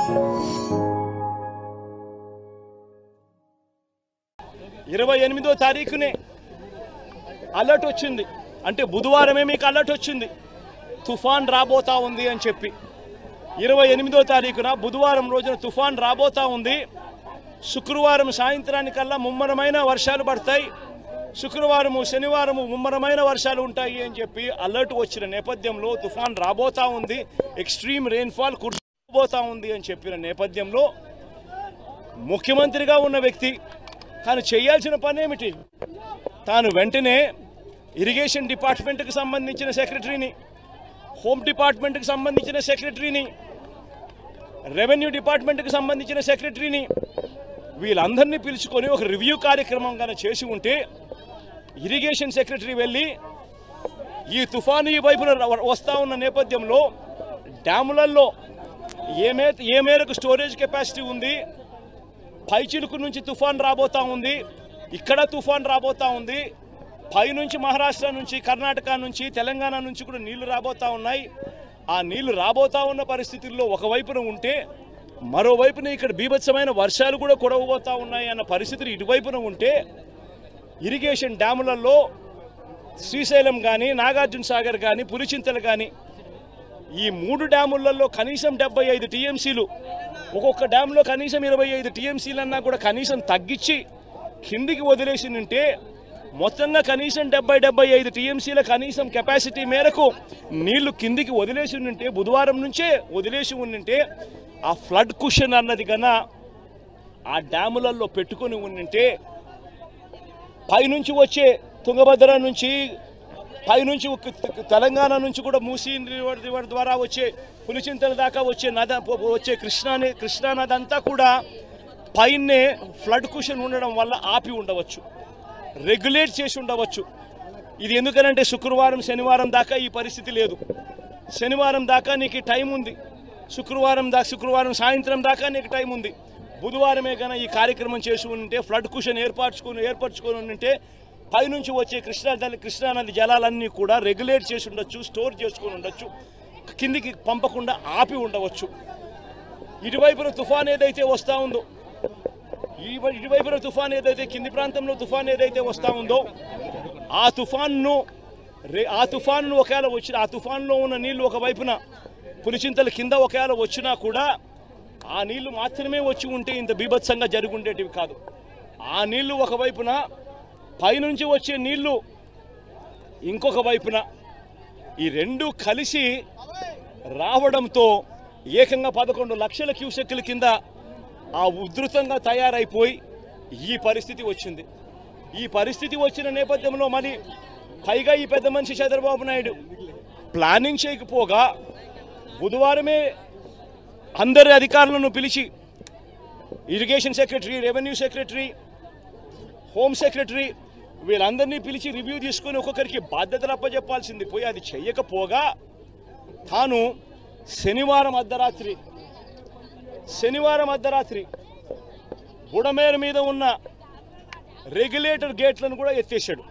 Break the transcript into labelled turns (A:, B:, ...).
A: 28వ తారీఖునే alert వచ్చింది, అంటే బుధవారమే మీకు అలర్ట్ వచ్చింది తుఫాన్ రాబోతా ఉంది అని చెప్పి. 28వ తారీఖున బుధవారం రోజున తుఫాన్ రాబోతా ఉంది. శుక్రవారం సాయంత్రానికల్లా ముమ్మరమైన వర్షాలు పడతాయి, శుక్రవారము శనివారము ముమ్మరమైన వర్షాలు ఉంటాయి అని చెప్పి అలర్ట్ వచ్చిన నేపథ్యంలో తుఫాన్ రాబోతా ఉంది, ఎక్స్ట్రీమ్ రెయిన్ఫాల్ కురబోతా ఉంది అని చెప్పిన నేపథ్యంలో ముఖ్యమంత్రిగా ఉన్న వ్యక్తి తాను చేయాల్సిన పని ఏమిటి? తాను వెంటనే ఇరిగేషన్ డిపార్ట్మెంట్కి సంబంధించిన సెక్రటరీని, హోమ్ డిపార్ట్మెంట్కి సంబంధించిన సెక్రటరీని, రెవెన్యూ డిపార్ట్మెంట్కి సంబంధించిన సెక్రటరీని వీళ్ళందరినీ పిలుచుకొని ఒక రివ్యూ కార్యక్రమం కనుక చేసి ఉంటే ఇరిగేషన్ సెక్రటరీ వెళ్ళి ఈ తుఫాను ఈ వైపున వస్తూ ఉన్న నేపథ్యంలో డ్యాములలో ఏ మేరకు స్టోరేజ్ కెపాసిటీ ఉంది, పైచిలుకు నుంచి తుఫాన్ రాబోతా ఉంది, ఇక్కడ తుఫాన్ రాబోతా ఉంది, పైనుంచి మహారాష్ట్ర నుంచి కర్ణాటక నుంచి తెలంగాణ నుంచి కూడా నీళ్లు రాబోతా ఉన్నాయి. ఆ నీళ్లు రాబోతా ఉన్న పరిస్థితుల్లో ఒకవైపున ఉంటే మరోవైపున ఇక్కడ బీభత్సమైన వర్షాలు కూడా కురవబోతా ఉన్నాయి అన్న పరిస్థితులు ఇటువైపున ఉంటే ఇరిగేషన్ డ్యాములలో శ్రీశైలం కానీ నాగార్జున సాగర్ కానీ పులిచింతలు కానీ ఈ 3 డ్యాములలో కనీసం 75 టీఎంసీలు, ఒక్కొక్క డ్యాంలో కనీసం 25 టీఎంసీలు అన్నా కూడా కనీసం తగ్గించి కిందికి వదిలేసి ఉంటే మొత్తంగా కనీసం 70-75 టీఎంసీల కనీసం కెపాసిటీ మేరకు నీళ్లు కిందికి వదిలేసి ఉంటే బుధవారం నుంచే వదిలేసి ఉంటే ఆ ఫ్లడ్ కుషన్ అన్నది కన్నా ఆ డ్యాములలో పెట్టుకొని ఉంటే పైనుంచి వచ్చే తుంగభద్ర నుంచి పైనుంచి తెలంగాణ నుంచి కూడా మూసీ రివర్ ద్వారా వచ్చే పులిచింతల దాకా వచ్చే కృష్ణా నది అంతా కూడా పైనే ఫ్లడ్ కుషన్ ఉండడం వల్ల ఆపి ఉండవచ్చు, రెగ్యులేట్ చేసి ఉండవచ్చు. ఇది ఎందుకనంటే శుక్రవారం శనివారం దాకా ఈ పరిస్థితి లేదు, శనివారం దాకా నీకు టైం ఉంది, శుక్రవారం సాయంత్రం దాకా నీకు టైం ఉంది. బుధవారమే కన్నా ఈ కార్యక్రమం చేసి ఉంటే ఫ్లడ్ కుషన్ ఏర్పరచుకొని ఉంటే పైనుంచి వచ్చే కృష్ణానది జలాలన్నీ కూడా రెగ్యులేట్ చేసి ఉండొచ్చు, స్టోర్ చేసుకొని ఉండొచ్చు, కిందికి పంపకుండా ఆపి ఉండవచ్చు. ఇటువైపున తుఫాన్ ఏదైతే వస్తూ ఉందో, ఇటువైపున తుఫాన్ ఏదైతే కింది ప్రాంతంలో తుఫాన్ ఏదైతే వస్తూ ఉందో ఆ తుఫాన్ను ఒకవేళ వచ్చిన ఆ తుఫాన్లో ఉన్న నీళ్లు ఒకవైపున పులిచింతల కింద ఒకవేళ వచ్చినా కూడా ఆ నీళ్లు మాత్రమే వచ్చి ఉంటే ఇంత బీభత్సంగా జరుగుండేటివి కాదు. ఆ నీళ్లు ఒకవైపున, పైనుంచి వచ్చే నీళ్లు ఇంకొక వైపున, ఈ రెండు కలిసి రావడంతో ఏకంగా 11 లక్షల క్యూసెక్కుల కింద ఆ ఉధృతంగా తయారైపోయి ఈ పరిస్థితి వచ్చింది. ఈ పరిస్థితి వచ్చిన నేపథ్యంలో మరి పైగా ఈ పెద్ద మనిషి చంద్రబాబు నాయుడు ప్లానింగ్ చేయకపోగా బుధవారమే అందరి అధికారులను పిలిచి irrigation secretary, revenue secretary, home secretary వీళ్ళందరినీ పిలిచి రివ్యూ తీసుకొని ఒక్కొక్కరికి బాధ్యతలు అప్పచెప్పాల్సింది పోయి అది చెయ్యకపోగా తాను శనివారం అర్ధరాత్రి బుడమేరు మీద ఉన్న రెగ్యులేటర్ గేట్లను కూడా ఎత్తేసాడు.